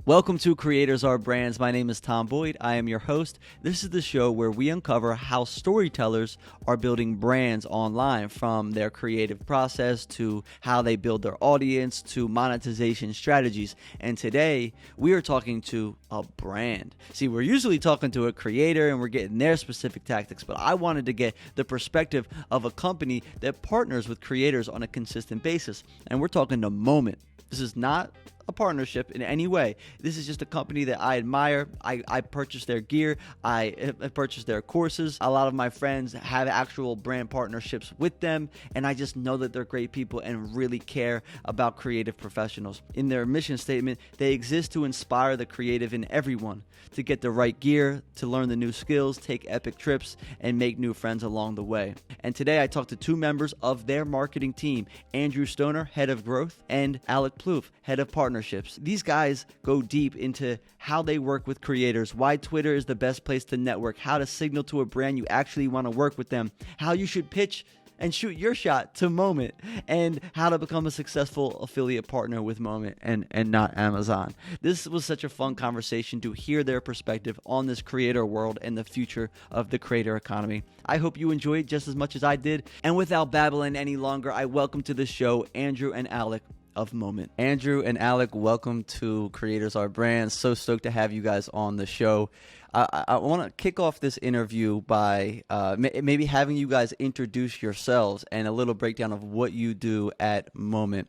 Welcome to Creators Are Brands. My name is Tom Boyd. I am your host. This is the show where we uncover how storytellers are building brands online, from their creative process to how they build their audience to monetization strategies. And today we are talking to a brand. See, we're usually talking to a creator and we're getting their specific tactics, but I wanted to get the perspective of a company that partners with creators on a consistent basis. And we're talking to Moment. This is not a partnership in any way. This is just a company that I admire. I purchase their gear. I purchase their courses. A lot of my friends have actual brand partnerships with them, and I just know that they're great people and really care about creative professionals. In their mission statement, they exist to inspire the creative in everyone, to get the right gear, to learn the new skills, take epic trips, and make new friends along the way. And today I talked to two members of their marketing team, Andrew Stoner, head of growth, and Alec Ploof, head of partnerships. These guys go deep into how they work with creators, why Twitter is the best place to network, how to signal to a brand you actually want to work with them, how you should pitch and shoot your shot to Moment, and how to become a successful affiliate partner with Moment and not Amazon. This was such a fun conversation to hear their perspective on this creator world and the future of the creator economy. I hope you enjoyed just as much as I did. And without babbling any longer, I welcome to the show Andrew and Alec of Moment. Andrew and Alec, welcome to Creators Are Brands. So stoked to have you guys on the show. I want to kick off this interview by maybe having you guys introduce yourselves and a little breakdown of what you do at Moment,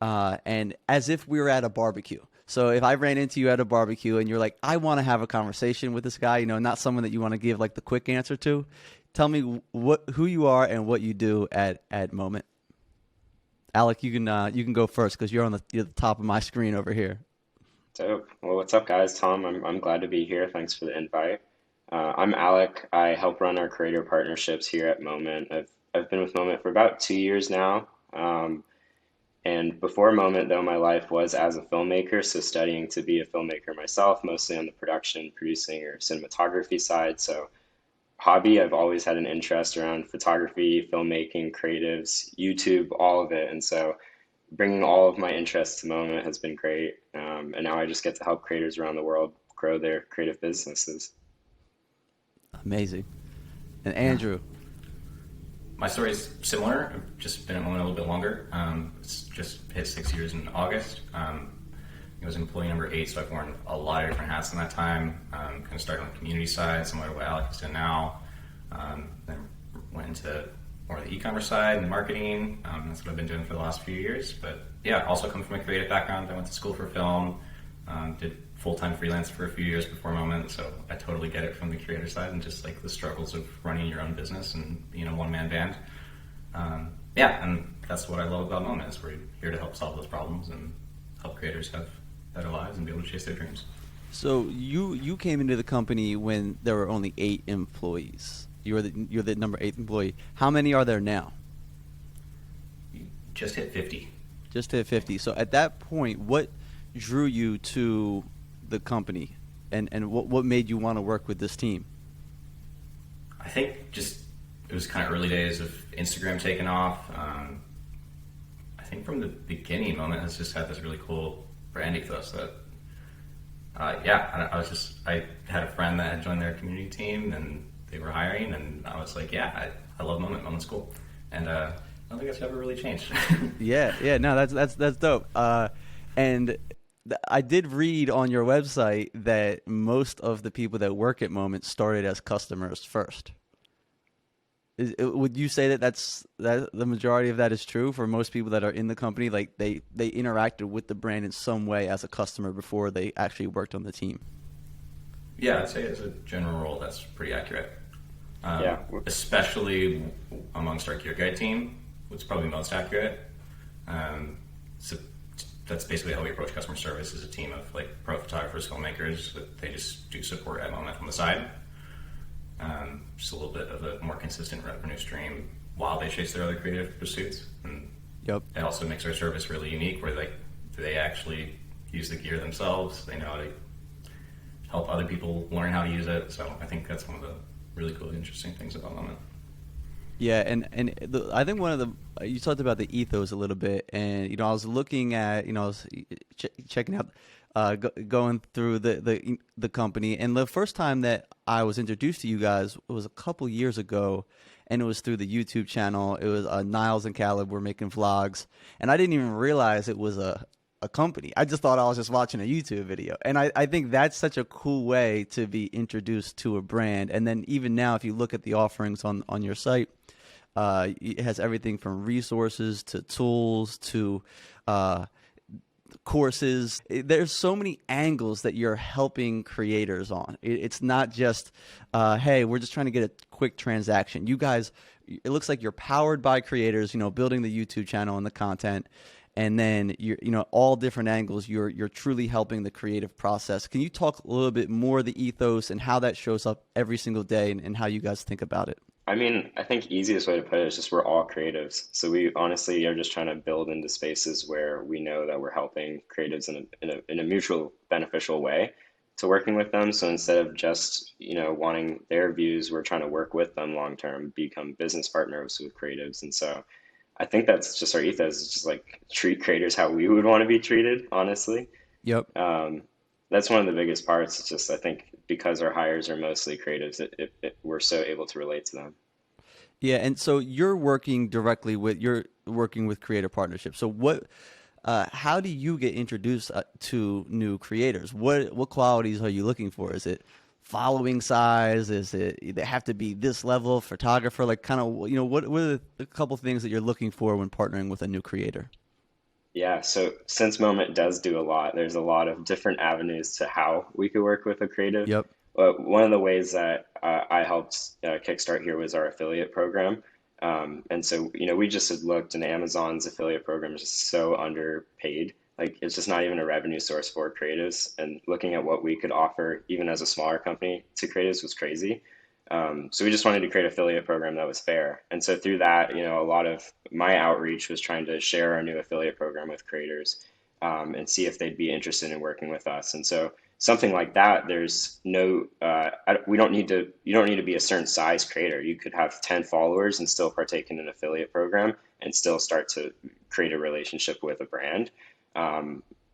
and as if we were at a barbecue. So if I ran into you at a barbecue and you're like, I want to have a conversation with this guy, not someone that you want to give like the quick answer to, tell me who you are and what you do at Moment. Alec, you can go first because you're the top of my screen over here. Dope. Well, what's up, guys? Tom, I'm glad to be here. Thanks for the invite. I'm Alec. I help run our creator partnerships here at Moment. I've been with Moment for about 2 years now. And before Moment, though, my life was as a filmmaker, so studying to be a filmmaker myself, mostly on the production, producing, or cinematography side. So hobby, I've always had an interest around photography, filmmaking, creatives, YouTube, all of it. And so bringing all of my interests to Moment has been great. And now I just get to help creators around the world grow their creative businesses. Amazing. And Yeah. Andrew. My story is similar. I've just been at Moment a little bit longer. It's just hit 6 years in August. I was employee number 8, so I've worn a lot of different hats in that time. Kind of started on the community side, similar to what Alex is doing now. Then went into more of the e-commerce side and marketing. That's what I've been doing for the last few years. But yeah, also come from a creative background. I went to school for film, did full-time freelance for a few years before Moment, so I totally get it from the creator side and just like the struggles of running your own business and being a one-man band. Yeah, and that's what I love about Moment, is we're here to help solve those problems and help creators have better lives and be able to chase their dreams. So you came into the company when there were only 8 employees. You're the number 8th employee. How many are there now? You just hit 50. Just hit 50. So at that point, what drew you to the company, and what made you want to work with this team? I think just it was kind of early days of Instagram taking off. I think from the beginning, Moment has just had this really cool brand ethos that, I had a friend that had joined their community team and they were hiring, and I was like, yeah, I love Moment. Moment's cool. And I don't think it's ever really changed. Yeah, no, that's dope. And I did read on your website that most of the people that work at Moment started as customers first. Would you say that the majority of that is true for most people that are in the company? Like they interacted with the brand in some way as a customer before they actually worked on the team? Yeah, I'd say as a general rule, that's pretty accurate. Yeah. Especially amongst our Gear Guide team, it's probably most accurate. So that's basically how we approach customer service, as a team of like pro photographers, filmmakers, that they just do support at Moment on the side. Just a little bit of a more consistent revenue stream while they chase their other creative pursuits. And Yep. it also makes our service really unique, where like they actually use the gear themselves. They know how to help other people learn how to use it. So I think that's one of the really cool, interesting things about Moment. Yeah, I think one of the you talked about the ethos a little bit, and I was looking at I was checking out going through the company. And the first time that I was introduced to you guys was a couple years ago, and it was through the YouTube channel. It was Niles and Caleb were making vlogs, and I didn't even realize it was a company. I just thought I was just watching a YouTube video. And I think that's such a cool way to be introduced to a brand. And then even now, if you look at the offerings on your site, it has everything from resources to tools to courses. There's so many angles that you're helping creators on. It's not just, hey, we're just trying to get a quick transaction. You guys, it looks like you're powered by creators, building the YouTube channel and the content. And then all different angles. You're truly helping the creative process. Can you talk a little bit more the ethos and how that shows up every single day and how you guys think about it? I mean, I think easiest way to put it is just we're all creatives. So we honestly are just trying to build into spaces where we know that we're helping creatives in a mutual beneficial way to working with them. So instead of just, wanting their views, we're trying to work with them long term, become business partners with creatives. And so I think that's just our ethos. It's just like treat creators how we would want to be treated, honestly. Yep. That's one of the biggest parts. It's just, I think, because our hires are mostly creatives, we're so able to relate to them. Yeah, and so you're working with creator partnerships. So how do you get introduced to new creators? What qualities are you looking for? Is it following size? Is it they have to be this level photographer? Like kind of, what are the couple things that you're looking for when partnering with a new creator? Yeah, so since Moment does do a lot, there's a lot of different avenues to how we could work with a creative. Yep. One of the ways that I helped kickstart here was our affiliate program. And so, we just had looked, and Amazon's affiliate program is just so underpaid. Like, it's just not even a revenue source for creatives. And looking at what we could offer, even as a smaller company, to creatives was crazy. So we just wanted to create an affiliate program that was fair. And so through that, a lot of my outreach was trying to share our new affiliate program with creators, and see if they'd be interested in working with us. And so something like that, there's no, you don't need to be a certain size creator. You could have 10 followers and still partake in an affiliate program and still start to create a relationship with a brand.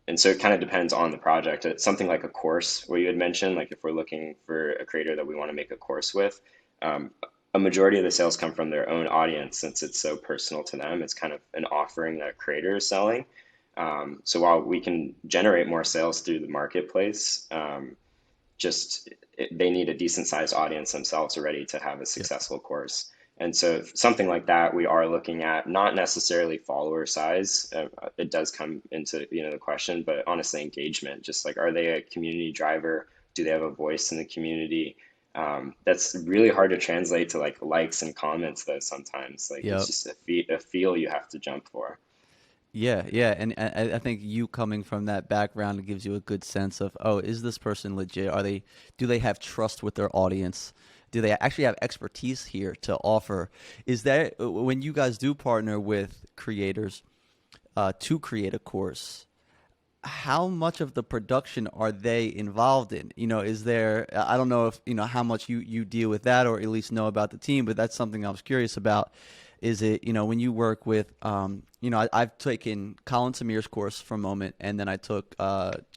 And so it kind of depends on the project. It's something like a course where you had mentioned, like if we're looking for a creator that we want to make a course with, a majority of the sales come from their own audience since it's so personal to them. It's kind of an offering that a creator is selling. So while we can generate more sales through the marketplace, they need a decent sized audience themselves already to have a successful course. And so something like that, we are looking at not necessarily follower size. It does come into, the question, but honestly, engagement, just like, are they a community driver? Do they have a voice in the community? That's really hard to translate to like likes and comments though. Sometimes like Yep. it's just a feel you have to jump for. Yeah, yeah, and I think you coming from that background gives you a good sense of, oh, is this person legit? Do they have trust with their audience? Do they actually have expertise here to offer? Is that when you guys do partner with creators to create a course, how much of the production are they involved in? Is there, I don't know if, how much you deal with that or at least know about the team, but that's something I was curious about. Is it, when you work with, I've taken Colin Samir's course for a moment, and then I took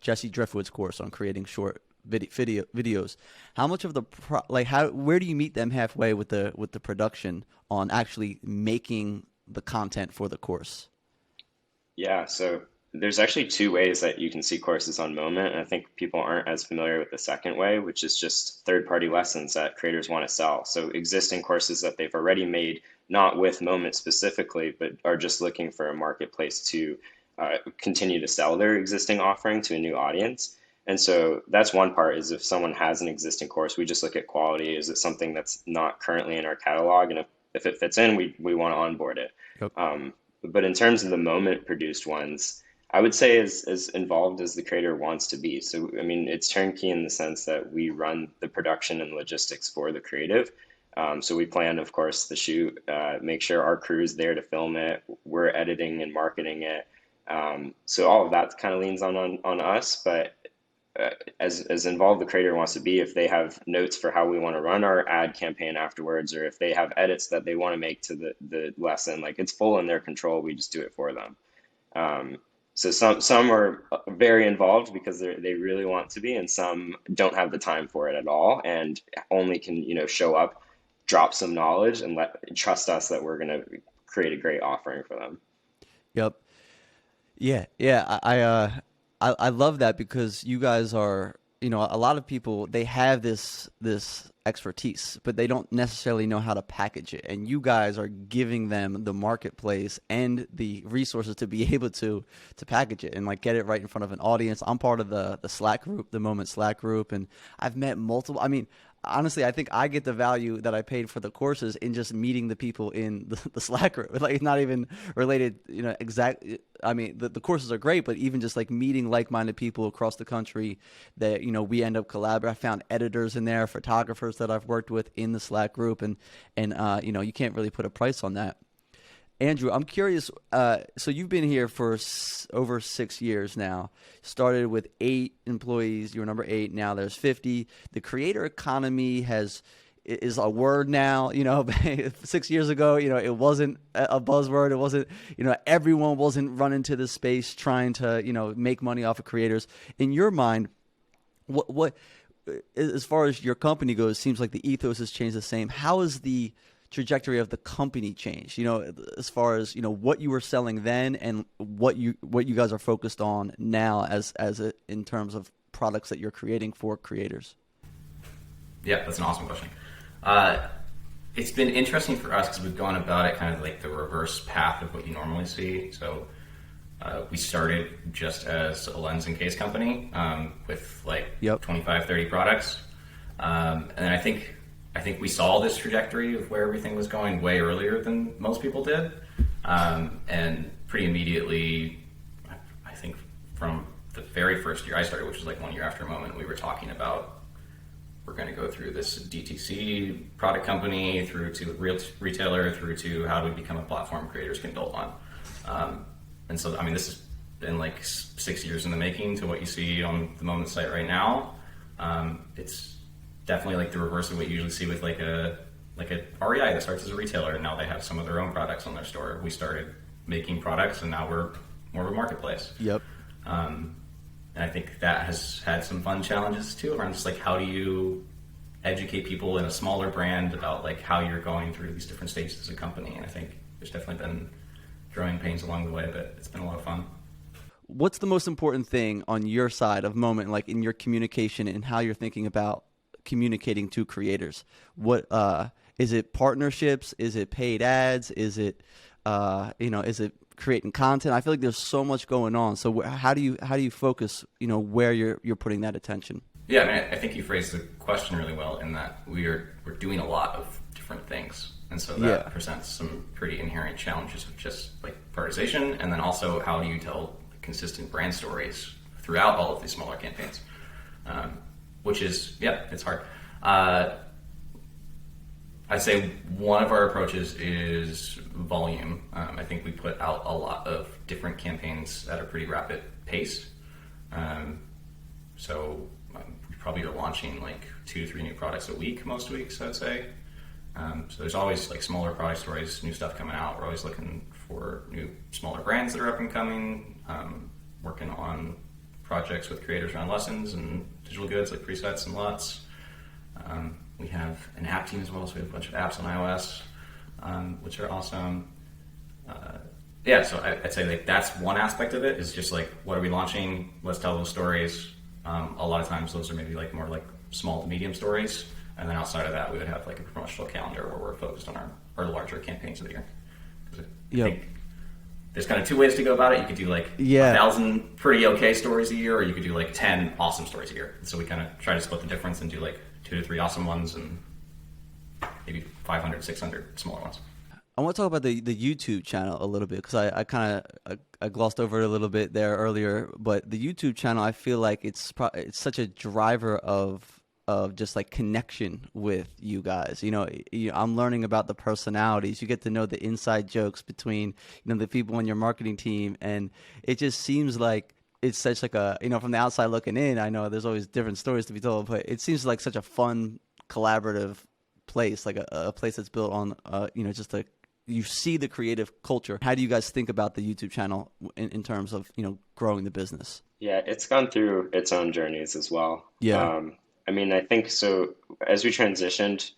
Jesse Driftwood's course on creating short videos. How much of the, where do you meet them halfway with the production on actually making the content for the course? Yeah, so there's actually two ways that you can see courses on Moment, and I think people aren't as familiar with the second way, which is just third-party lessons that creators want to sell. So existing courses that they've already made, not with Moment specifically, but are just looking for a marketplace to continue to sell their existing offering to a new audience. And so that's one part, is if someone has an existing course, we just look at quality. Is it something that's not currently in our catalog? And if it fits in, we want to onboard it. Yep. But in terms of the Moment produced ones, I would say as involved as the creator wants to be. So, I mean, it's turnkey in the sense that we run the production and logistics for the creative. So we plan, of course, the shoot, make sure our crew is there to film it. We're editing and marketing it. So all of that kind of leans on us. But as involved the creator wants to be, if they have notes for how we want to run our ad campaign afterwards, or if they have edits that they want to make to the lesson, like it's full in their control. We just do it for them. So some are very involved because they really want to be, and some don't have the time for it at all, and only can, show up, drop some knowledge, and trust us that we're gonna create a great offering for them. Yep. Yeah, yeah. I love that because you guys are, a lot of people they have this expertise, but they don't necessarily know how to package it. And you guys are giving them the marketplace and the resources to be able to package it and like get it right in front of an audience. I'm part of the Slack group, the Moment Slack group, and I've met multiple. I mean, honestly, I think I get the value that I paid for the courses in just meeting the people in the Slack group. Like it's not even related, exactly. I mean, the courses are great, but even just like meeting like-minded people across the country that, we end up collaborating. I found editors in there, photographers that I've worked with in the Slack group, and you can't really put a price on that. Andrew, I'm curious. So you've been here for over 6 years now. Started with 8 employees. You were number 8. Now there's 50. The creator economy is a word now. 6 years ago, it wasn't a buzzword. It wasn't. Everyone wasn't running to this space trying to make money off of creators. In your mind, what as far as your company goes, it seems like the ethos has changed the same. How is the trajectory of the company change, as far as what you were selling then and what you guys are focused on now in terms of products that you're creating for creators? Yeah, that's an awesome question. It's been interesting for us because we've gone about it kind of like the reverse path of what you normally see. So we started just as a lens and case company with like 25, 30 products. And then I think we saw this trajectory of where everything was going way earlier than most people did. And pretty immediately, I think from the very first year I started, which was like 1 year after Moment, we were talking about we're going to go through this DTC product company, through to retailer, through to how do we become a platform creators can build on. And so, I mean, this has been like 6 years in the making to what you see on the Moment site right now. It's definitely like the reverse of what you usually see with like a REI that starts as a retailer and now they have some of their own products on their store. We started making products and now we're more of a marketplace. Yep. And I think that has had some fun challenges too around just like how do you educate people in a smaller brand about like how you're going through these different stages as a company. And I think there's definitely been growing pains along the way, but it's been a lot of fun. What's the most important thing on your side of Moment, like in your communication and how you're thinking about communicating to creators? What is it? Partnerships? Is it paid ads? Is it is it creating content? I feel like there's so much going on. So how do you focus where you're putting that attention? Yeah, I mean, I think you phrased the question really well in that we're doing a lot of different things, and so that presents some pretty inherent challenges of just like prioritization, and then also how do you tell consistent brand stories throughout all of these smaller campaigns, which is it's hard. I'd say one of our approaches is volume. I think we put out a lot of different campaigns at a pretty rapid pace. So we probably are launching like 2 to 3 new products a week, most weeks, I'd say. So there's always like smaller product stories, new stuff coming out. We're always looking for new, smaller brands that are up and coming, working on projects with creators around lessons and digital goods like presets and LUTs. We have an app team as well, so we have a bunch of apps on iOS, which are awesome. So I'd say like that's one aspect of it, is just like, what are we launching? Let's tell those stories. A lot of times those are maybe like more like small to medium stories. And then outside of that, we would have like a promotional calendar where we're focused on our larger campaigns of the year. I think there's kind of 2 ways to go about it. You could do like 1,000 pretty okay stories a year, or you could do like 10 awesome stories a year. So we kind of try to split the difference and do like 2 to 3 awesome ones and maybe 500, 600 smaller ones. I want to talk about the YouTube channel a little bit, because I kind of I glossed over it a little bit there earlier. But the YouTube channel, I feel like it's such a driver of just like connection with you guys. I'm learning about the personalities. You get to know the inside jokes between the people on your marketing team, and it just seems like it's such like a from the outside looking in. I know there's always different stories to be told, but it seems like such a fun, collaborative place, like a place that's built on just a you see the creative culture. How do you guys think about the YouTube channel in terms of, growing the business? Yeah, it's gone through its own journeys as well. Yeah. I mean, I think so. As we transitioned,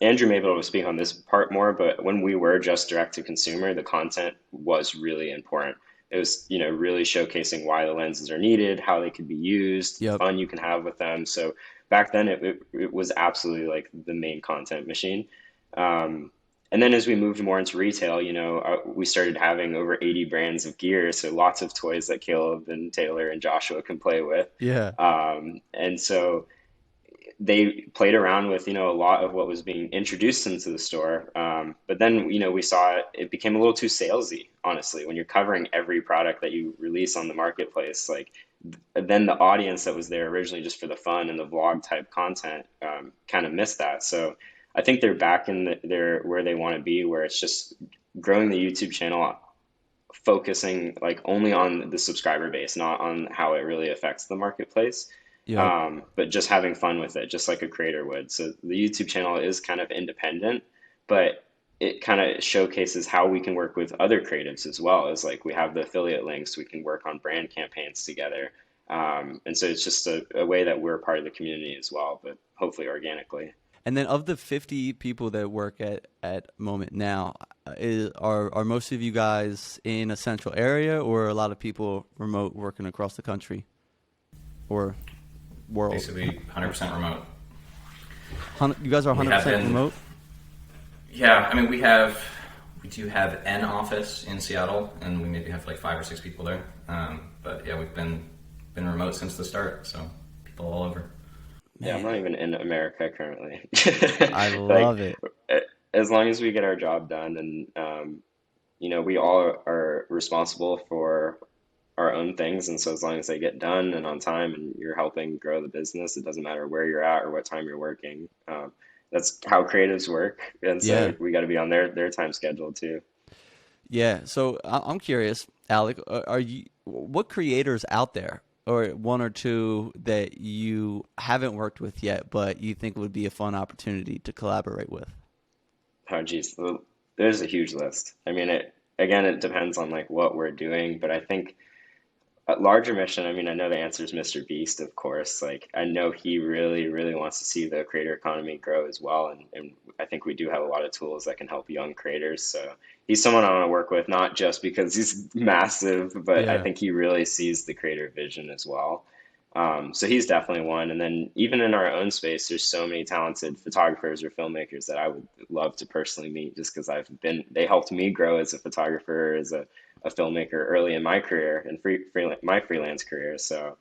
Andrew may be able to speak on this part more, but when we were just direct to consumer, the content was really important. It was, really showcasing why the lenses are needed, how they could be used, the Yep. fun you can have with them. So back then, it was absolutely like the main content machine. Um, and then as we moved more into retail, we started having over 80 brands of gear, so lots of toys that Caleb and Taylor and Joshua can play with. Yeah. And so they played around with a lot of what was being introduced into the store, but then we saw it became a little too salesy, honestly, when you're covering every product that you release on the marketplace. Like then the audience that was there originally just for the fun and the vlog type content kind of missed that. So I think they're back in they're where they want to be, where it's just growing the YouTube channel, focusing like only on the subscriber base, not on how it really affects the marketplace, Yep. but just having fun with it, just like a creator would. So the YouTube channel is kind of independent, but it kind of showcases how we can work with other creatives as well. As like we have the affiliate links, we can work on brand campaigns together. And so it's just a way that we're a part of the community as well, but hopefully organically. And then of the 50 people that work at Moment now, are most of you guys in a central area, or a lot of people remote working across the country or world? Basically 100% remote. You guys are 100% remote? Yeah, I mean, we do have an office in Seattle, and we maybe have like 5 or 6 people there. But yeah, we've been remote since the start, so people all over. Yeah, I'm not even in America currently. I Like, love it. as long as we get our job done, and we all are responsible for our own things, and so as long as they get done and on time, and you're helping grow the business, it doesn't matter where you're at or what time you're working. That's how creatives work, and Yeah. so we got to be on their time schedule too. Yeah. So I'm curious, Alec, what creators out there, or one or two that you haven't worked with yet, but you think would be a fun opportunity to collaborate with? Oh, geez, there's a huge list. I mean, it depends on like what we're doing, but I think at larger mission, I mean, I know the answer is Mr. Beast, of course. Like, I know he really, really wants to see the creator economy grow as well. And I think we do have a lot of tools that can help young creators. So he's someone I want to work with, not just because he's massive, but I Yeah. think he really sees the creator vision as well. So he's definitely one. And then even in our own space, there's so many talented photographers or filmmakers that I would love to personally meet, just because they helped me grow as a photographer, as a filmmaker early in my career and my freelance career. So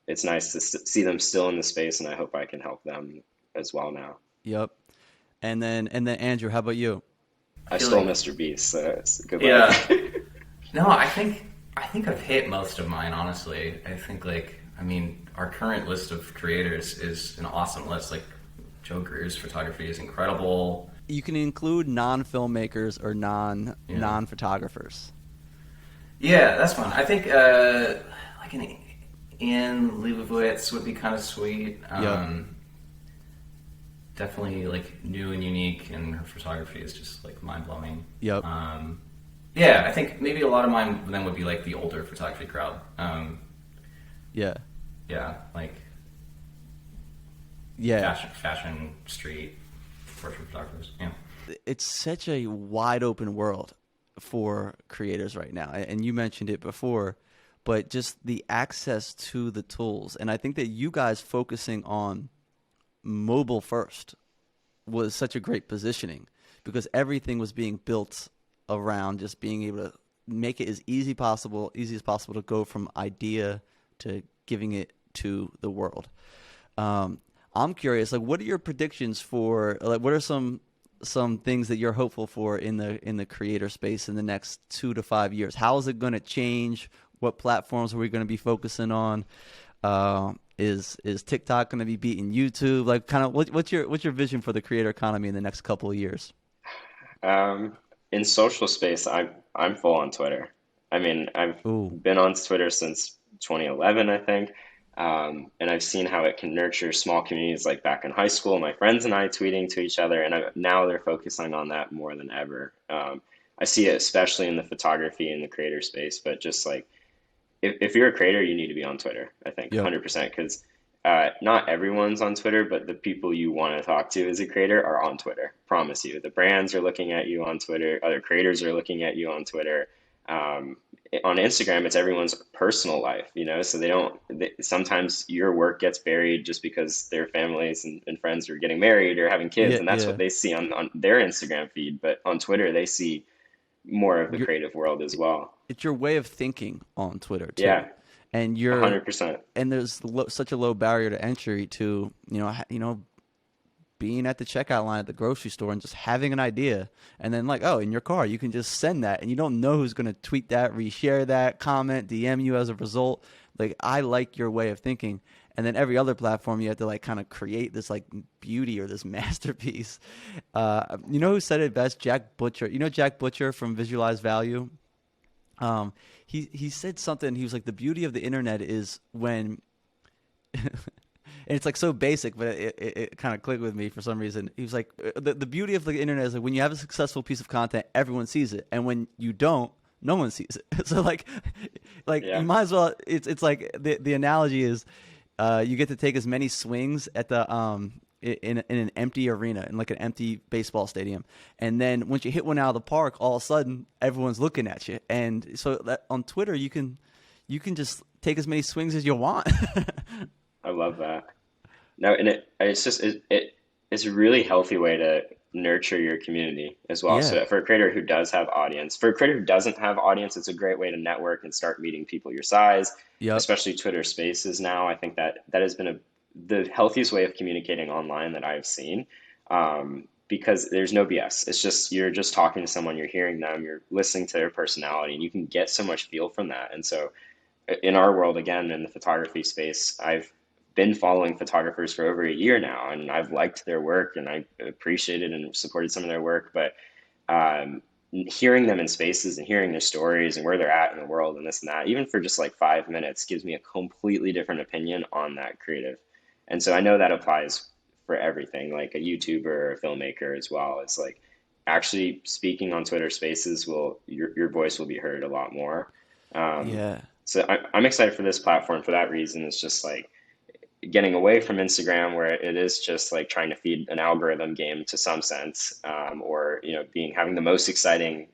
it's nice to see them still in the space, and I hope I can help them as well now. Yep. And then Andrew, how about you? I I feel stole like, Mr. Beast, so it's good luck. yeah. No, I think I've hit most of mine, honestly. I think I mean, our current list of creators is an awesome list. Like Joe Greer's photography is incredible. You can include non-filmmakers or Yeah. non-photographers. Yeah, that's fun. I think like an Ian Leibovitz would be kind of sweet. Yep. Definitely like new and unique, and her photography is just like mind blowing. Yep. Yeah, I think maybe a lot of mine then would be like the older photography crowd. Yeah. Yeah, like Yeah. fashion street portrait photographers. Yeah. It's such a wide open world for creators right now. And you mentioned it before, but just the access to the tools. And I think that you guys focusing on mobile first was such a great positioning, because everything was being built around just being able to make it as easy as possible to go from idea to giving it to the world. I'm curious, like, what are your predictions for, like, what are some things that you're hopeful for in the creator space in the next 2 to 5 years? How is it going to change? What platforms are we going to be focusing on? Is TikTok going to be beating YouTube? Like, kind of, what's your vision for the creator economy in the next couple of years? Um, in social space, I'm full on Twitter. I mean, I've Ooh, been on Twitter since 2011, I think. And I've seen how it can nurture small communities like back in high school, my friends and I tweeting to each other, and now they're focusing on that more than ever. I see it especially in the photography and the creator space, but just like if you're a creator, you need to be on Twitter, I think, Yep. 100%, because not everyone's on Twitter, but the people you want to talk to as a creator are on Twitter. Promise you. The brands are looking at you on Twitter. Other creators are looking at you on Twitter. Um, on Instagram, it's everyone's personal life, so sometimes your work gets buried just because their families and friends are getting married or having kids, Yeah, and that's what yeah. they see on their Instagram feed. But on Twitter, they see more of the You're, creative world as well. it's your way of thinking on Twitter too, Yeah, and you're 100%. and there's such a low barrier to entry to being at the checkout line at the grocery store and just having an idea, and then like, oh, in your car you can just send that, and you don't know who's going to tweet that, reshare that, comment, DM you as a result. Like, I like your way of thinking. And then every other platform you have to like kind of create this like beauty or this masterpiece. You know who said it best? Jack Butcher. You know Jack Butcher from Visualize Value? He said something. He was like, the beauty of the internet is when and it's like so basic, but it kind of clicked with me for some reason. He was like, the beauty of the internet is like when you have a successful piece of content, everyone sees it, and when you don't, no one sees it. So like Yeah. you might as well. It's like the analogy is, you get to take as many swings at the in an empty arena, in like an empty baseball stadium, and then once you hit one out of the park, all of a sudden everyone's looking at you. And so that on Twitter you can just take as many swings as you want. I love that. No, and it's a really healthy way to nurture your community as well. Yeah. So for a creator who does have audience, for a creator who doesn't have audience, it's a great way to network and start meeting people your size, Yep. especially Twitter Spaces now. I think that has been the healthiest way of communicating online that I've seen. Because there's no BS. It's just you're just talking to someone, you're hearing them, you're listening to their personality, and you can get so much feel from that. And so in our world, again, in the photography space, I've been following photographers for over a year now, and I've liked their work and I appreciated and supported some of their work. But hearing them in spaces and hearing their stories and where they're at in the world and this and that, even for just like 5 minutes, gives me a completely different opinion on that creative. And so I know that applies for everything, like a YouTuber or a filmmaker as well. It's like actually speaking on Twitter Spaces your voice will be heard a lot more. Um, Yeah. so I'm excited for this platform for that reason. It's just like getting away from Instagram, where it is just like trying to feed an algorithm game to some sense, or having the most exciting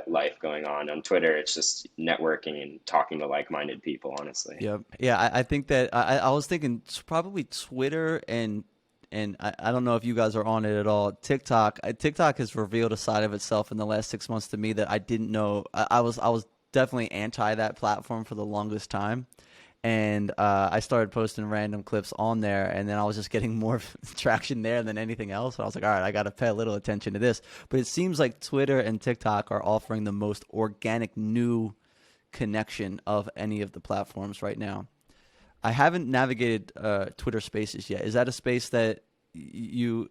life going on Twitter. It's just networking and talking to like-minded people, honestly. Yep. Yeah, I think that I was thinking probably Twitter and I don't know if you guys are on it at all. TikTok. TikTok has revealed a side of itself in the last 6 months to me that I didn't know. I was definitely anti that platform for the longest time, and I started posting random clips on there, and then I was just getting more traction there than anything else. And I was like, all right, I got to pay a little attention to this. But it seems like Twitter and TikTok are offering the most organic new connection of any of the platforms right now. I haven't navigated Twitter Spaces yet. Is that a space that you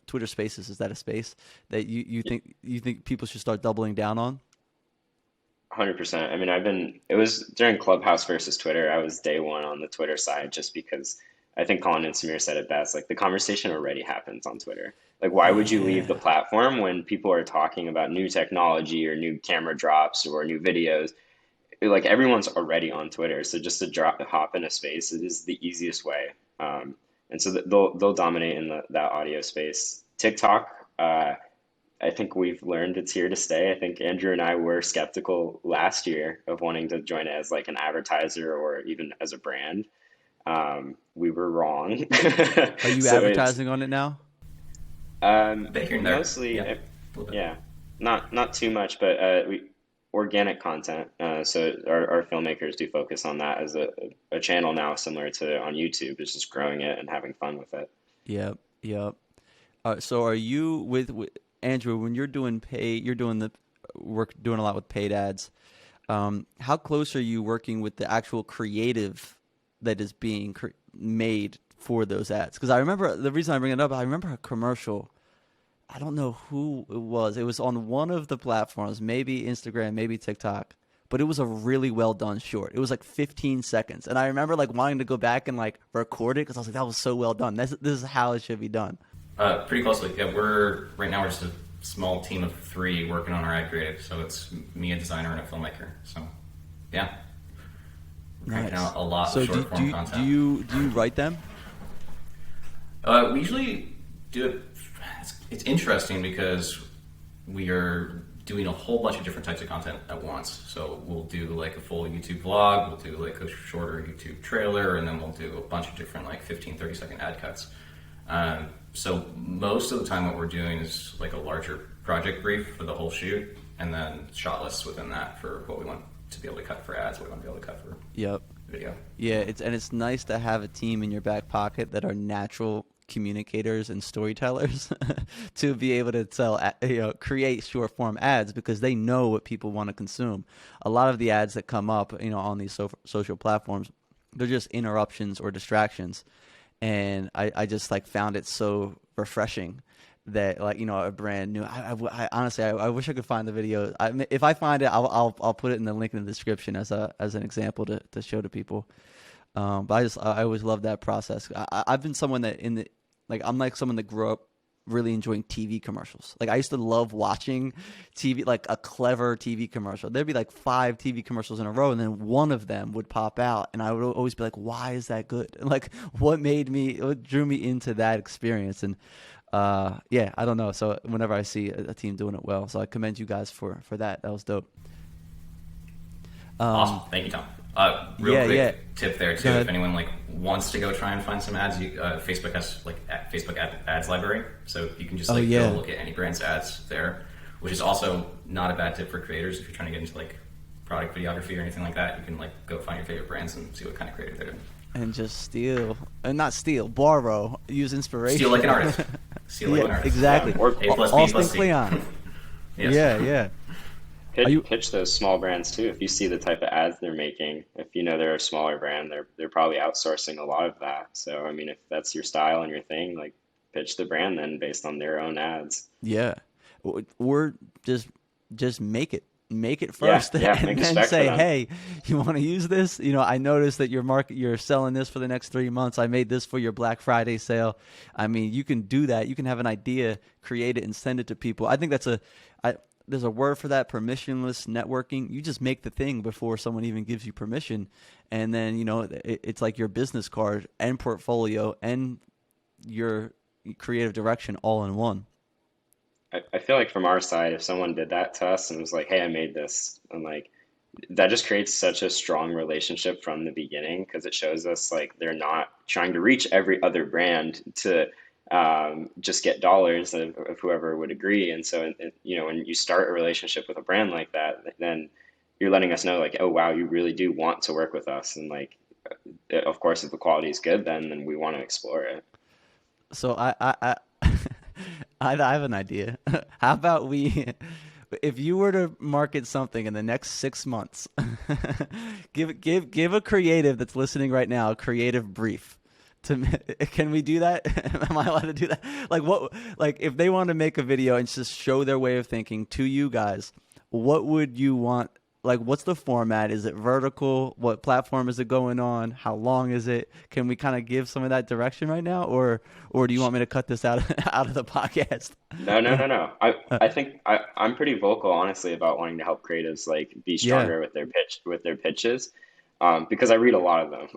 Twitter Spaces? Is that a space that you think people should start doubling down on? 100%. I mean, it was during Clubhouse versus Twitter. I was day one on the Twitter side just because I think Colin and Samir said it best. Like the conversation already happens on Twitter. Like, why would you leave the Yeah. platform when people are talking about new technology or new camera drops or new videos? Like everyone's already on Twitter, so just to hop in a space, it is the easiest way. And so they'll dominate in that audio space. TikTok, I think we've learned it's here to stay. I think Andrew and I were skeptical last year of wanting to join it as like an advertiser or even as a brand. We were wrong. Are you So it's advertising on it now? Bit here and there. mostly, Yeah, a little bit. yeah, not too much, but we organic content. So our filmmakers do focus on that as a channel now, similar to on YouTube. It's just growing it and having fun with it. Yep. Yep. So are you with Andrew when you're doing you're doing the work, doing a lot with paid ads. How close are you working with the actual creative that is being made for those ads? Because I remember, the reason I bring it up, I remember a commercial. I don't know who it was. It was on one of the platforms, maybe Instagram, maybe TikTok, but it was a really well done short. It was like 15 seconds. And I remember like wanting to go back and like record it because I was like, that was so well done. This is how it should be done. Pretty closely. Yeah, right now we're just a small team of 3 working on our ad creative. So it's me, a designer, and a filmmaker. So yeah, we're cranking out a lot of short form content. Do you write them? We usually do it. It's interesting because we are doing a whole bunch of different types of content at once. So we'll do like a full YouTube vlog, we'll do like a shorter YouTube trailer, and then we'll do a bunch of different like 15, 30-second ad cuts. So most of the time what we're doing is like a larger project brief for the whole shoot, and then shot lists within that for what we want to be able to cut for ads, what we want to be able to cut for video. Yeah, it's nice to have a team in your back pocket that are natural communicators and storytellers to be able to create short form ads, because they know what people want to consume. A lot of the ads that come up, on these social platforms, they're just interruptions or distractions. And I just like found it so refreshing that a brand new. I honestly wish I could find the video. If I find it, I'll put it in the link in the description as an example to show to people. But I always love that process. I've been someone that I'm like someone that grew up really enjoying TV commercials. Like I used to love watching TV, like a clever TV commercial. There'd be like 5 TV commercials in a row, and then one of them would pop out, and I would always be like, "Why is that good?" And like, what drew me into that experience? And I don't know. So whenever I see a team doing it well, so I commend you guys for that. That was dope. Awesome, thank you, Tom. Real quick tip there too. If anyone wants to go try and find some ads, Facebook has Facebook ads library, so you can just go look at any brand's ads there, which is also not a bad tip for creators if you're trying to get into product videography or anything like that. You can go find your favorite brands and see what kind of creative they're doing. And just borrow, use inspiration. Steal like an artist. Like an artist. Exactly. Yeah. Or Austin Kleon. Yes. Yeah. Pitch those small brands too. If you see the type of ads they're making, if they're a smaller brand, they're probably outsourcing a lot of that. So I mean, if that's your style and your thing, pitch the brand then based on their own ads. Yeah, or just make it first, and then say, hey, you want to use this? I noticed that you're selling this for the next 3 months. I made this for your Black Friday sale. I mean, you can do that. You can have an idea, create it, and send it to people. I think there's a word for that, permissionless networking. You just make the thing before someone even gives you permission. And then, it's like your business card and portfolio and your creative direction all in one. I feel like from our side, if someone did that to us and was like, hey, I made this, and that just creates such a strong relationship from the beginning, because it shows us they're not trying to reach every other brand to just get dollars of whoever would agree. And so, when you start a relationship with a brand like that, then you're letting us know oh, wow, you really do want to work with us. And of course, if the quality is good, then we want to explore it. So I have an idea. How about if you were to market something in the next 6 months, give a creative that's listening right now a creative brief. Can we do that? Am I allowed to do that? If they want to make a video and just show their way of thinking to you guys, what would you want? What's the format? Is it vertical? What platform is it going on? How long is it? Can we kind of give some of that direction right now, or do you want me to cut this out of the podcast? No. I think I'm pretty vocal, honestly, about wanting to help creatives be stronger with their pitches. Because I read a lot of them.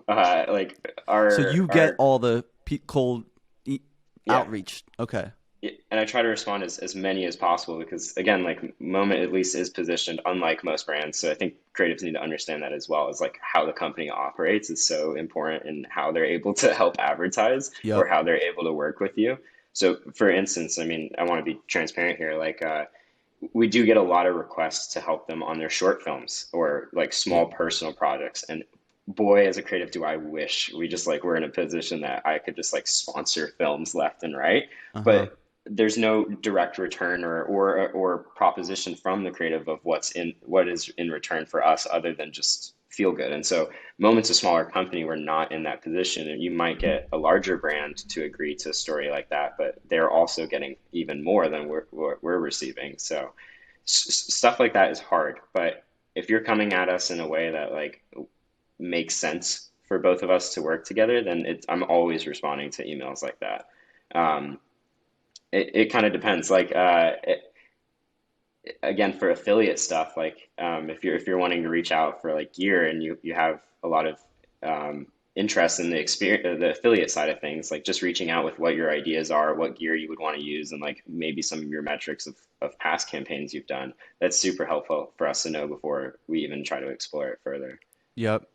So you get all the cold outreach. Okay. Yeah, and I try to respond as many as possible, because again, Moment at least is positioned unlike most brands. So I think creatives need to understand that as well, as how the company operates is so important in how they're able to help advertise or how they're able to work with you. So for instance, I mean, I want to be transparent here. We do get a lot of requests to help them on their short films or small personal projects. And boy, as a creative, do I wish we just we're in a position that I could just sponsor films left and right. Uh-huh. But there's no direct return or proposition from the creative of what is in return for us other than just feel good. And so Moment's a smaller company. We're not in that position. And you might get a larger brand to agree to a story like that, but they're also getting even more than we're receiving. So stuff like that is hard, but if you're coming at us in a way that like makes sense for both of us to work together, then I'm always responding to emails like that. Um, it kind of depends. Like again, for affiliate stuff, like if you're wanting to reach out for like gear and you have a lot of interest in the experience, the affiliate side of things, like just reaching out with what your ideas are, what gear you would want to use, and like maybe some of your metrics of past campaigns you've done. That's super helpful for us to know before we even try to explore it further. Yep.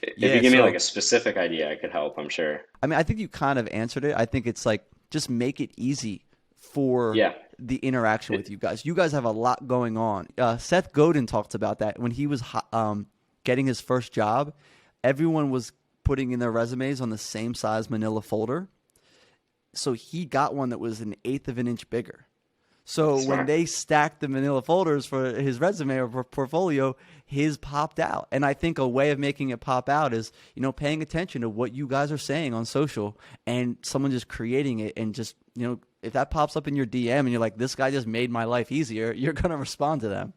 If you Yeah. give me like So a specific idea, I could help, I'm sure. I mean, I think you kind of answered it. I think it's like just make it easy for Yeah. the interaction with you guys. You guys have a lot going on. Seth Godin talked about that when he was getting his first job. Everyone was putting in their resumes on the same size manila folder. So he got one that was an eighth of an inch bigger. So when Smart. they stacked the manila folders for his resume or portfolio, his popped out. And I think a way of making it pop out is, paying attention to what you guys are saying on social and someone just creating it and just, if that pops up in your DM and you're like, this guy just made my life easier, you're going to respond to them.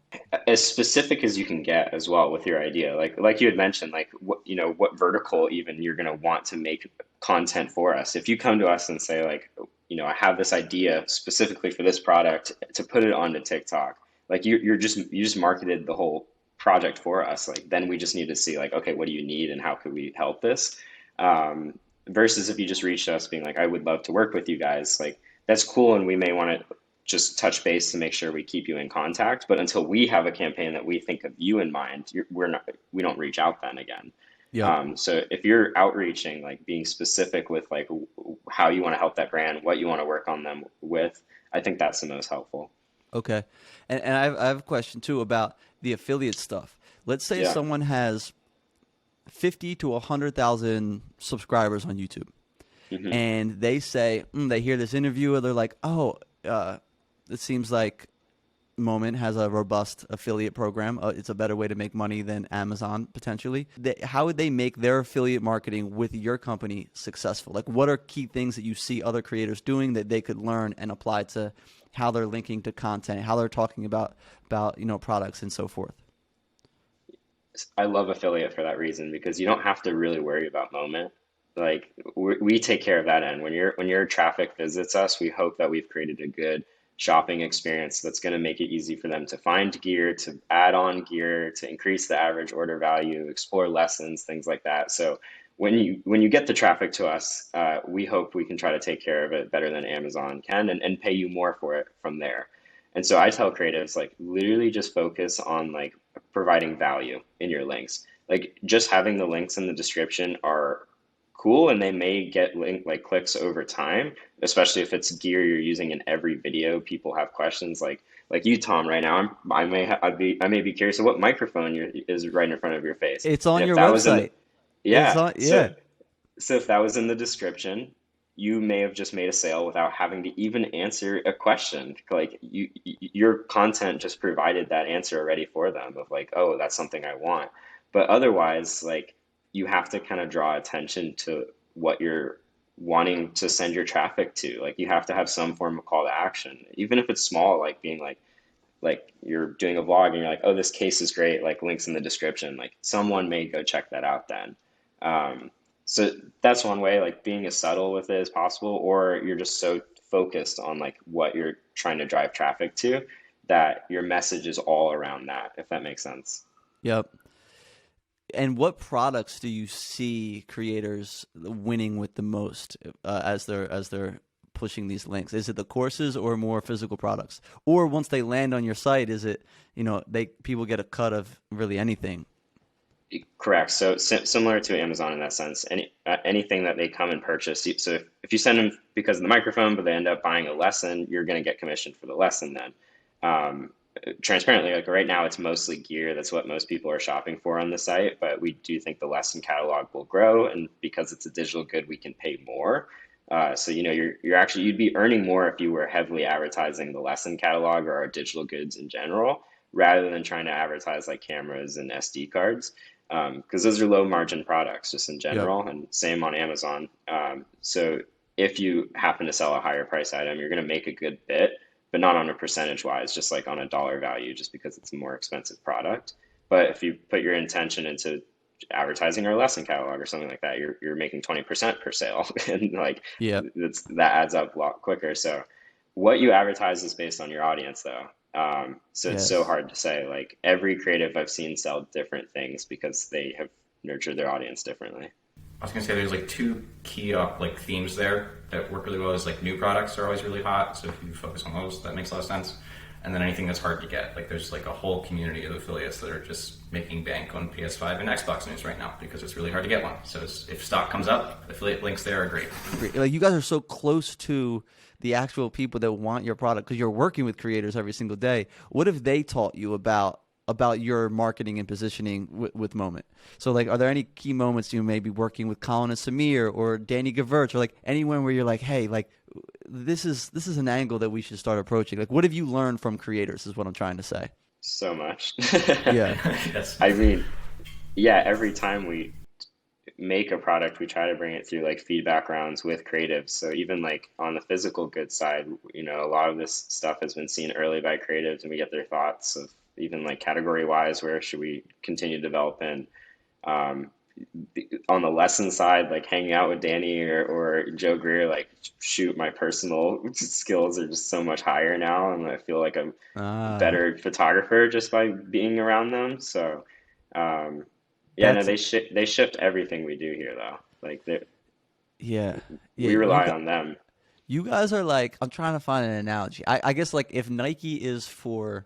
As specific as you can get as well with your idea. Like you had mentioned, like what vertical even you're going to want to make content for us. If you come to us and say like, I have this idea specifically for this product to put it onto TikTok, like you just marketed the whole project for us. Like then we just need to see like, okay, what do you need and how could we help this? Versus if you just reached us being like, I would love to work with you guys, like that's cool, and we may want to just touch base to make sure we keep you in contact. But until we have a campaign that we think of you in mind, we don't reach out then again. Yep. So if you're outreaching, like being specific with like how you want to help that brand, what you want to work on them with, I think that's the most helpful. Okay. And I have a question too about the affiliate stuff. Let's say Yeah. someone has 50 to 100,000 subscribers on YouTube. Hmm. And they say, they hear this interview and they're like, oh, it seems like Moment has a robust affiliate program. It's a better way to make money than Amazon potentially. How would they make their affiliate marketing with your company successful? Like, what are key things that you see other creators doing that they could learn and apply to how they're linking to content, how they're talking about products and so forth? I love affiliate for that reason because you don't have to really worry about Moment. Like we take care of that end. When your traffic visits us, we hope that we've created a good shopping experience that's going to make it easy for them to find gear, to add on gear, to increase the average order value, explore lessons, things like that. So when you get the traffic to us, we hope we can try to take care of it better than Amazon can and pay you more for it from there. And so I tell creatives like literally just focus on like providing value in your links. Like just having the links in the description are cool and they may get like clicks over time, especially if it's gear you're using in every video. People have questions like you, Tom, right now. I may be curious of what microphone is right in front of your face. It's And on if your that was in the, website. It's yeah, on, yeah. so if that was in the description, you may have just made a sale without having to even answer a question. Like your content just provided that answer already for them of like, oh, that's something I want. But otherwise, like you have to kind of draw attention to what you're wanting to send your traffic to. Like you have to have some form of call to action, even if it's small, like being like you're doing a vlog and you're like, oh, this case is great, like links in the description. Like someone may go check that out then. So that's one way, like being as subtle with it as possible, or you're just so focused on like what you're trying to drive traffic to that your message is all around that, if that makes sense. Yep. And what products do you see creators winning with the most as they're pushing these links? Is it the courses or more physical products? Or once they land on your site, is it people get a cut of really anything? Correct. So similar to Amazon in that sense, anything that they come and purchase. So if you send them because of the microphone, but they end up buying a lesson, you're going to get commission for the lesson then. Transparently, like right now, it's mostly gear. That's what most people are shopping for on the site. But we do think the lesson catalog will grow, and because it's a digital good, we can pay more. So you'd be earning more if you were heavily advertising the lesson catalog or our digital goods in general, rather than trying to advertise like cameras and SD cards, because those are low margin products just in Yep. general, and same on Amazon. So if you happen to sell a higher price item, you're going to make a good bit, but not on a percentage wise, just like on a dollar value, just because it's a more expensive product. But if you put your intention into advertising our lesson catalog or something like that, you're making 20% per sale, and like Yeah. that adds up a lot quicker. So what you advertise is based on your audience, though. So it's so Yes. hard to say. Like every creative I've seen sell different things because they have nurtured their audience differently. I was gonna say there's like two key like themes there that work really well. Is like new products are always really hot, so if you focus on those, that makes a lot of sense. And then anything that's hard to get, like there's like a whole community of affiliates that are just making bank on PS5 and Xbox news right now because it's really hard to get one. So if stock comes up, affiliate links there are great. Like you guys are so close to the actual people that want your product because you're working with creators every single day. What if they taught you about your marketing and positioning with Moment? So like, are there any key moments you may be working with Colin and Samir or Danny Gaverch or like anyone where you're like, hey, like this is an angle that we should start approaching? Like, what have you learned from creators is what I'm trying to say. So much. Yeah. Yes. I mean, yeah, every time we make a product, we try to bring it through like feedback rounds with creatives. So even like on the physical goods side, a lot of this stuff has been seen early by creatives, and we get their thoughts of even like category wise, where should we continue to develop in. Um, on the lesson side, like hanging out with Danny or Joe Greer, like shoot, my personal skills are just so much higher now, and I feel like I'm a Ah, better photographer just by being around them. So, yeah, no, that's they shift everything we do here, though. Like yeah. Yeah, we rely on them. you guys are like, I'm trying to find an analogy. I guess like if Nike is for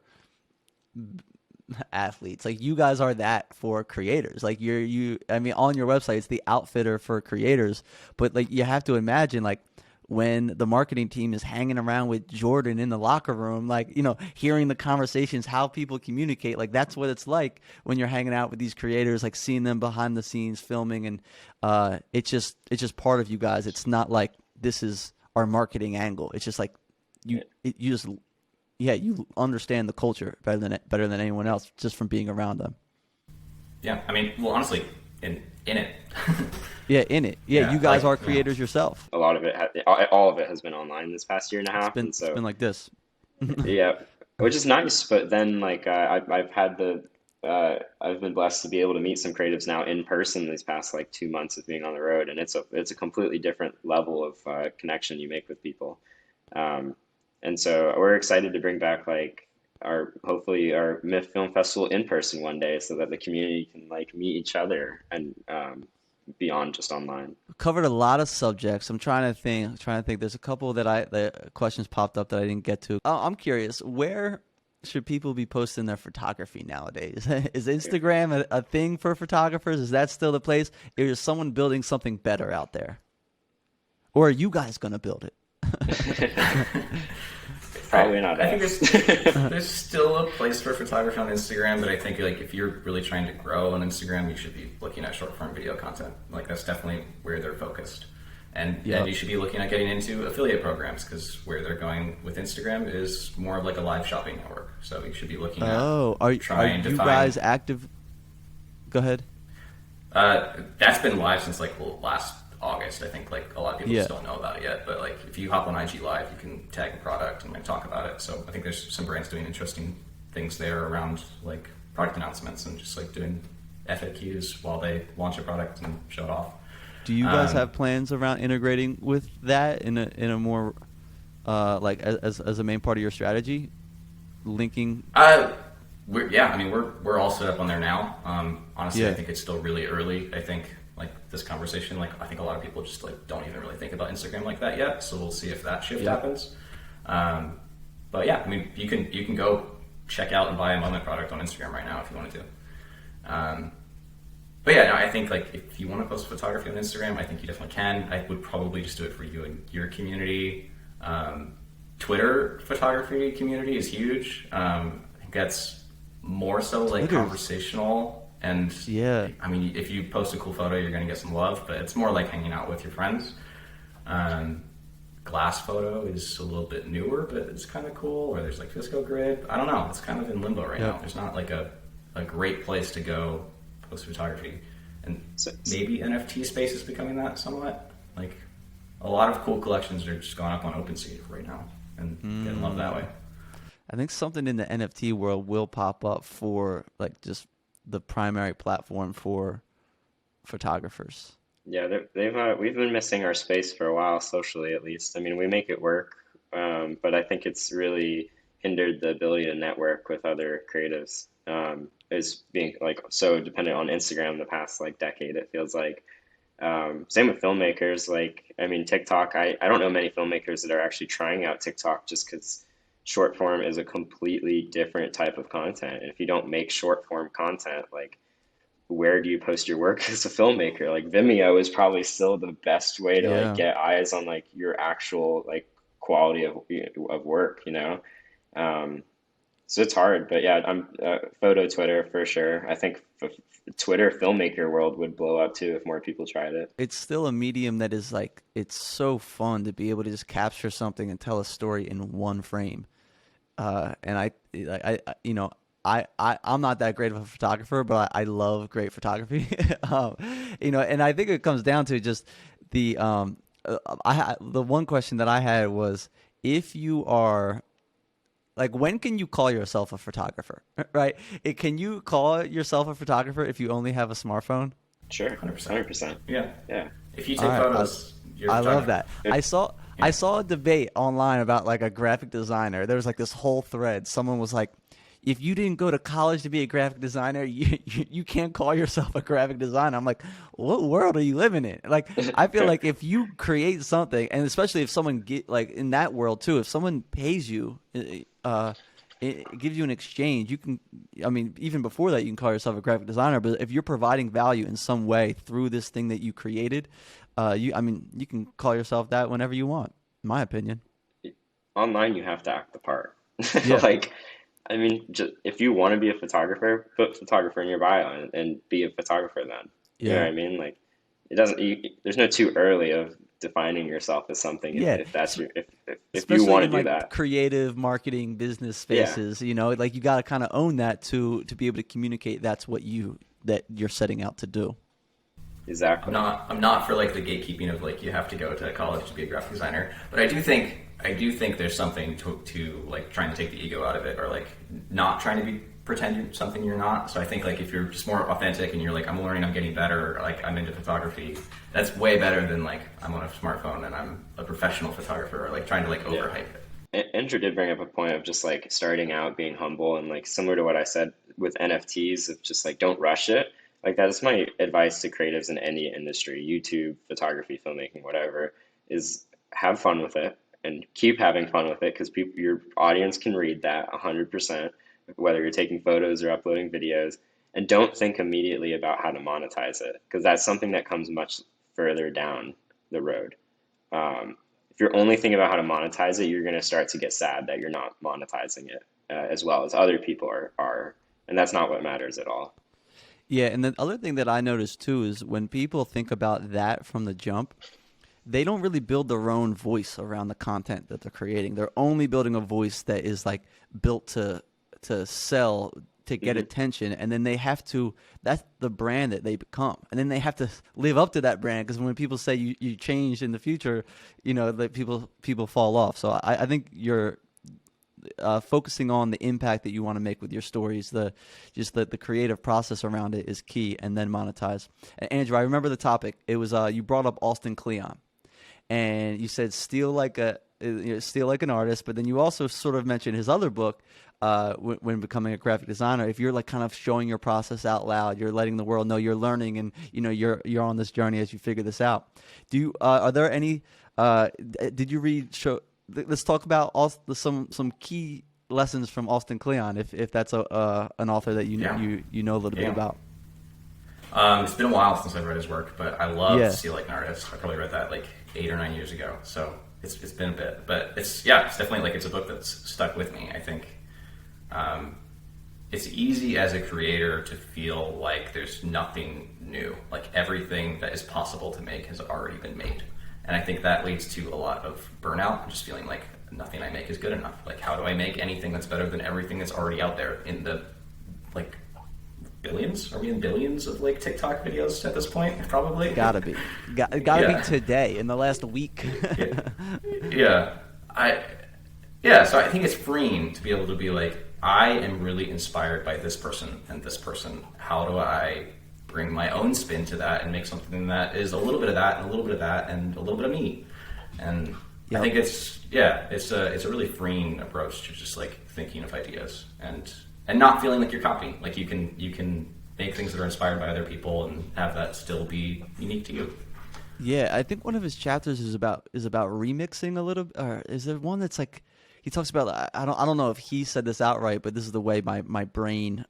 athletes, like you guys are that for creators. Like I mean, on your website it's the outfitter for creators, but like you have to imagine like when the marketing team is hanging around with Jordan in the locker room, like hearing the conversations, how people communicate, like that's what it's like when you're hanging out with these creators, like seeing them behind the scenes filming. And it's just part of you guys. It's not like this is our marketing angle. It's just like you just, yeah, you understand the culture better than anyone else just from being around them. Yeah, I mean, well, honestly, in it. Yeah, in it. Yeah, Yeah, you guys like, are creators yourself. A lot of it, all of it has been online this past year and a half, and It's so been like this. yeah, which is nice. But then, like, I've had I've been blessed to be able to meet some creatives now in person these past like 2 months of being on the road, and it's a completely different level of connection you make with people. Um, and so we're excited to bring back like hopefully our Myth Film Festival in person one day, so that the community can like meet each other and beyond just online. Covered a lot of subjects. I'm trying to think. There's a couple that the questions popped up that I didn't get to. I'm curious, where should people be posting their photography nowadays? Is Instagram a thing for photographers? Is that still the place? Or is someone building something better out there? Or are you guys going to build it? Probably not I think us. there's still a place for photography on Instagram, but I think like if you're really trying to grow on Instagram, you should be looking at short form video content. Like that's definitely where they're focused, and you should be looking at getting into affiliate programs because where they're going with Instagram is more of like a live shopping network. So you should be looking at Are you guys active? Go ahead. That's been live since like last August. I think like a lot of people just don't know about it yet, but like if you hop on IG Live, you can tag a product and like talk about it. So I think there's some brands doing interesting things there around like product announcements and just like doing FAQs while they launch a product and show it off. Do you guys have plans around integrating with that in a more like as a main part of your strategy, linking? We're all set up on there now. Honestly, I think it's still really early. I think like this conversation, like I think a lot of people just like don't even really think about Instagram like that yet. So we'll see if that shift happens. But yeah, I mean, you can go check out and buy a Moment product on Instagram right now if you wanted to. But yeah, no, I think like if you want to post photography on Instagram, I think you definitely can. I would probably just do it for you and your community. Twitter photography community is huge. I think that's more so like conversational. And I mean, if you post a cool photo, you're going to get some love, but it's more like hanging out with your friends. Glass photo is a little bit newer, but it's kind of cool. Or there's like Visco Grid. I don't know. It's kind of in limbo right now. There's not like a great place to go post photography. And maybe NFT space is becoming that somewhat. Like a lot of cool collections are just going up on OpenSea right now and getting love that way. I think something in the NFT world will pop up for like just the primary platform for photographers. Yeah, we've been missing our space for a while, socially at least. I mean, we make it work, but I think it's really hindered the ability to network with other creatives. Is being like so dependent on Instagram the past like decade, it feels like. Same with filmmakers. Like, I mean, TikTok, I don't know many filmmakers that are actually trying out TikTok just because short form is a completely different type of content. And if you don't make short form content, like, where do you post your work as a filmmaker? Like, Vimeo is probably still the best way to like Yeah. get eyes on like your actual like quality of work, you know? Um, so it's hard, but yeah, I'm photo Twitter for sure. I think Twitter filmmaker world would blow up too if more people tried it. It's still a medium that is like, it's so fun to be able to just capture something and tell a story in one frame. And you know, I'm not that great of a photographer, but I love great photography. um, you know, and I think it comes down to just the the one question that I had was, if you are like, when can you call yourself a photographer, right? Can you call yourself a photographer if you only have a smartphone? Sure, 100%. 100%. Yeah. Yeah. If you All take right, photos, you're a I love photographer. that. I Yeah. saw a debate online about like a graphic designer. There was like this whole thread. Someone was like, if you didn't go to college to be a graphic designer, you can't call yourself a graphic designer. I'm like, what world are you living in? Like, I feel like if you create something, and especially if someone get like in that world too, if someone pays you, it gives you an exchange. You can, I mean, even before that, you can call yourself a graphic designer. But if you're providing value in some way through this thing that you created, I mean, you can call yourself that whenever you want, in my opinion. Online, you have to act the part. Yeah, Like, I mean, just, if you want to be a photographer, put photographer in your bio and be a photographer then. You know what yeah, I mean? Like, it doesn't, there's no too early of defining yourself as something yeah. if that's your, if you Especially want to in do like that. creative marketing business Yeah, spaces, you know, like you got to kind of own that to be able to communicate that's what you're setting out to do. exactly. I'm not for like the gatekeeping of like you have to go to college to be a graphic designer, but I do think there's something to like trying to take the ego out of it, or like not trying to be pretend you're something you're not. So I think like if you're just more authentic and you're like, I'm learning, I'm getting better, or, like I'm into photography, that's way better than like I'm on a smartphone and I'm a professional photographer, or like trying to like Yeah. overhype it. Andrew did bring up a point of just like starting out, being humble, and like similar to what I said with NFTs, of just like don't rush it. Like that is my advice to creatives in any industry, YouTube, photography, filmmaking, whatever, is have fun with it and keep having fun with it because people, your audience can read that 100%, whether you're taking photos or uploading videos, and don't think immediately about how to monetize it because that's something that comes much further down the road. If you're only thinking about how to monetize it, you're going to start to get sad that you're not monetizing it as well as other people are, and that's not what matters at all. Yeah, and the other thing that I noticed too is when people think about that from the jump, they don't really build their own voice around the content that they're creating. They're only building a voice that is like built to sell, to get Hmm. attention, and then they have to, that's the brand that they become. And then they have to live up to that brand, because when people say you changed in the future, you know, that people fall off. So I think you're focusing on the impact that you want to make with your stories, the creative process around it is key, and then monetize. And Andrew, I remember the topic. It was you brought up Austin Kleon, and you said steal like an artist, but then you also sort of mentioned his other book. When becoming a graphic designer, if you're like kind of showing your process out loud, you're letting the world know you're learning, and you know you're on this journey as you figure this out. Do you are there any? Did you read show? Let's talk about some key lessons from Austin Kleon, if that's an author that Yeah. you know a little bit Yeah. about. It's been a while since I've read his work, but I love Yeah. Steal Like an Artist. I probably read that like 8 or 9 years ago, so it's been a bit. But it's definitely like it's a book that's stuck with me. I think it's easy as a creator to feel like there's nothing new, like everything that is possible to make has already been made, and I think that leads to a lot of burnout and just feeling like nothing I make is good enough. Like, how do I make anything that's better than everything that's already out there in the like billions? Are we in billions of like TikTok videos at this point? Probably. Gotta be, gotta Yeah. be today in the last week. Yeah. Yeah. So I think it's freeing to be able to be like, I am really inspired by this person and this person. How do I bring my own spin to that and make something that is a little bit of that and a little bit of that and a little bit of me? And I think it's a really freeing approach to just like thinking of ideas and not feeling like you're copying. Like you can make things that are inspired by other people and have that still be unique to you. Yeah, I think one of his chapters is about remixing a little. Or is there one that's like he talks about? I don't know if he said this outright, but this is the way my brain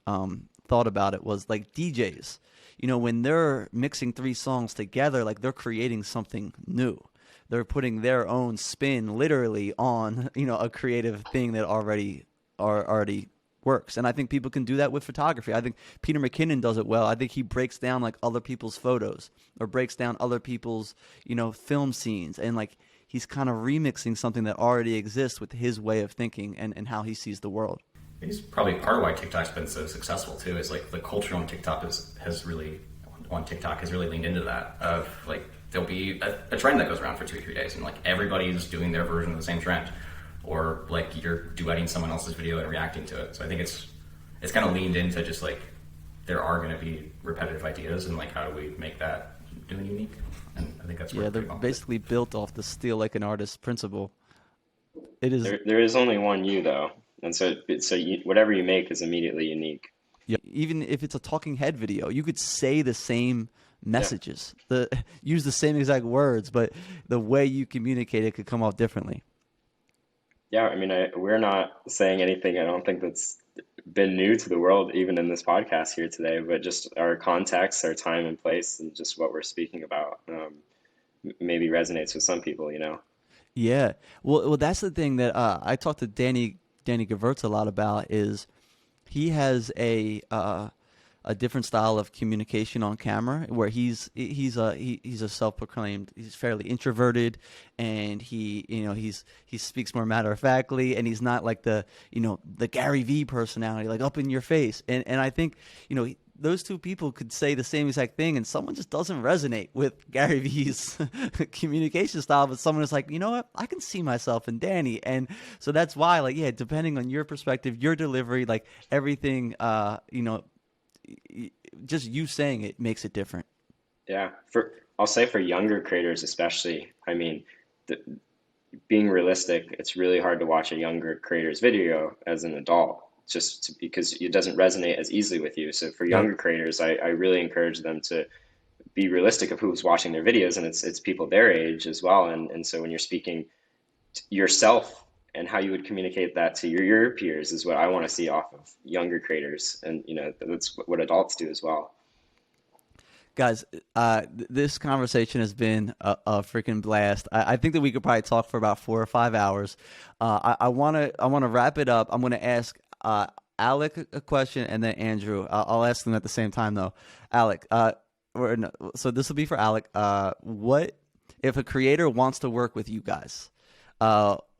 thought about it, was like DJs. You know, when they're mixing 3 songs together, like they're creating something new. They're putting their own spin, literally, on a creative thing that already works. And I think people can do that with photography. I think Peter McKinnon does it well. I think he breaks down like other people's photos or breaks down other people's film scenes, and like he's kind of remixing something that already exists with his way of thinking and how he sees the world. It's probably part of why TikTok's been so successful too. Is like the culture on TikTok has really leaned into that. Of like there'll be a trend that goes around for 2 or 3 days, and like everybody's doing their version of the same trend, or like you're duetting someone else's video and reacting to it. So I think it's kind of leaned into just like there are going to be repetitive ideas, and like how do we make that new and unique? And I think that's where they're basically built off the steal like an artist principle. It is. There is only one you though, and so whatever you make is immediately unique. Yeah, even if it's a talking head video, you could say the same messages, use the same exact words, but the way you communicate it could come off differently. Yeah, I mean, we're not saying anything I don't think that's been new to the world, even in this podcast here today, but just our context, our time and place, and just what we're speaking about maybe resonates with some people, Yeah. Well, that's the thing that I talked to Danny Gewirtz a lot about. Is he has a different style of communication on camera, where he's a self-proclaimed, he's fairly introverted, and he speaks more matter-of-factly, and he's not like the Gary Vee personality, like up in your face. And I think those two people could say the same exact thing, and someone just doesn't resonate with Gary Vee's communication style, but someone is like, you know what, I can see myself in Danny. And so that's why, like, yeah, depending on your perspective, your delivery, like everything, just you saying it makes it different. Yeah, I'll say for younger creators especially, I mean, being realistic, it's really hard to watch a younger creator's video as an adult, because it doesn't resonate as easily with you. So for younger creators, I really encourage them to be realistic of who's watching their videos, and it's people their age as well. And so when you're speaking to yourself and how you would communicate that to your peers is what I want to see off of younger creators. And, that's what adults do as well. Guys, this conversation has been a freaking blast. I think that we could probably talk for about 4 or 5 hours. I want to wrap it up. I'm going to ask Alec a question, and then Andrew. I'll ask them at the same time, though. Alec, so this will be for Alec. What if a creator wants to work with you guys?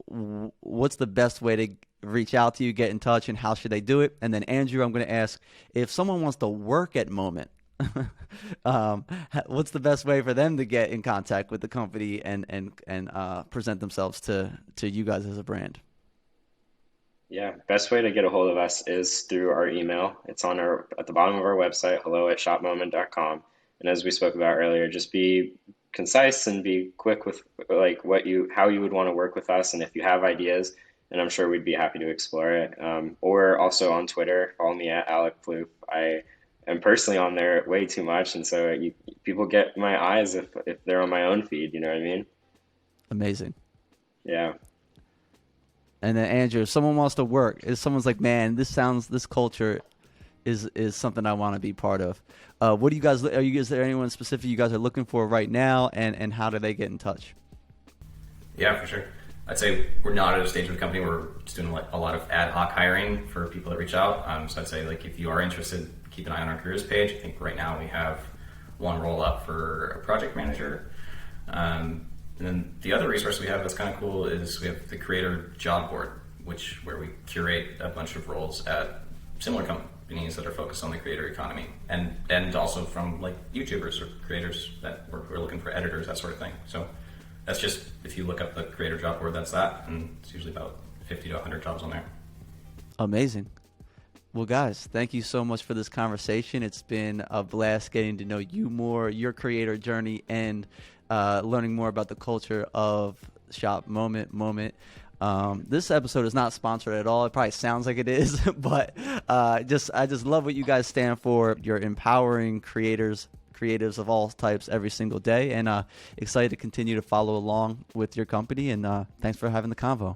What's the best way to reach out to you, get in touch, and how should they do it? And then Andrew, I'm going to ask, if someone wants to work at Moment, what's the best way for them to get in contact with the company and present themselves to you guys as a brand? Yeah, best way to get a hold of us is through our email. It's at the bottom of our website, hello@shopmoment.com. And as we spoke about earlier, just be concise and be quick with like how you would want to work with us, and if you have ideas, and I'm sure we'd be happy to explore it. Or also on Twitter, follow me at Alec Ploof. I am personally on there way too much, and so people get my eyes if they're on my own feed. You know what I mean? Amazing. Yeah. And then Andrew, if someone wants to work, if someone's like, man, this culture is something I want to be part of. What do you guys? Is there anyone specific you guys are looking for right now, and how do they get in touch? Yeah, for sure. I'd say we're not at a stage of the company where we're just doing a lot of ad hoc hiring for people that reach out. So I'd say like if you are interested, keep an eye on our careers page. I think right now we have one roll up for a project manager. And then the other resource we have that's kind of cool is we have the creator job board, where we curate a bunch of roles at similar companies that are focused on the creator economy, and also from like YouTubers or creators that we're looking for editors, that sort of thing. So that's just, if you look up the creator job board, that's that, and it's usually about 50 to 100 jobs on there. Amazing. Well, guys, thank you so much for this conversation. It's been a blast getting to know you more, your creator journey, and learning more about the culture of Shop Moment. This episode is not sponsored at all. It probably sounds like it is, but I just love what you guys stand for. You're empowering creatives of all types every single day, and excited to continue to follow along with your company. And thanks for having the convo.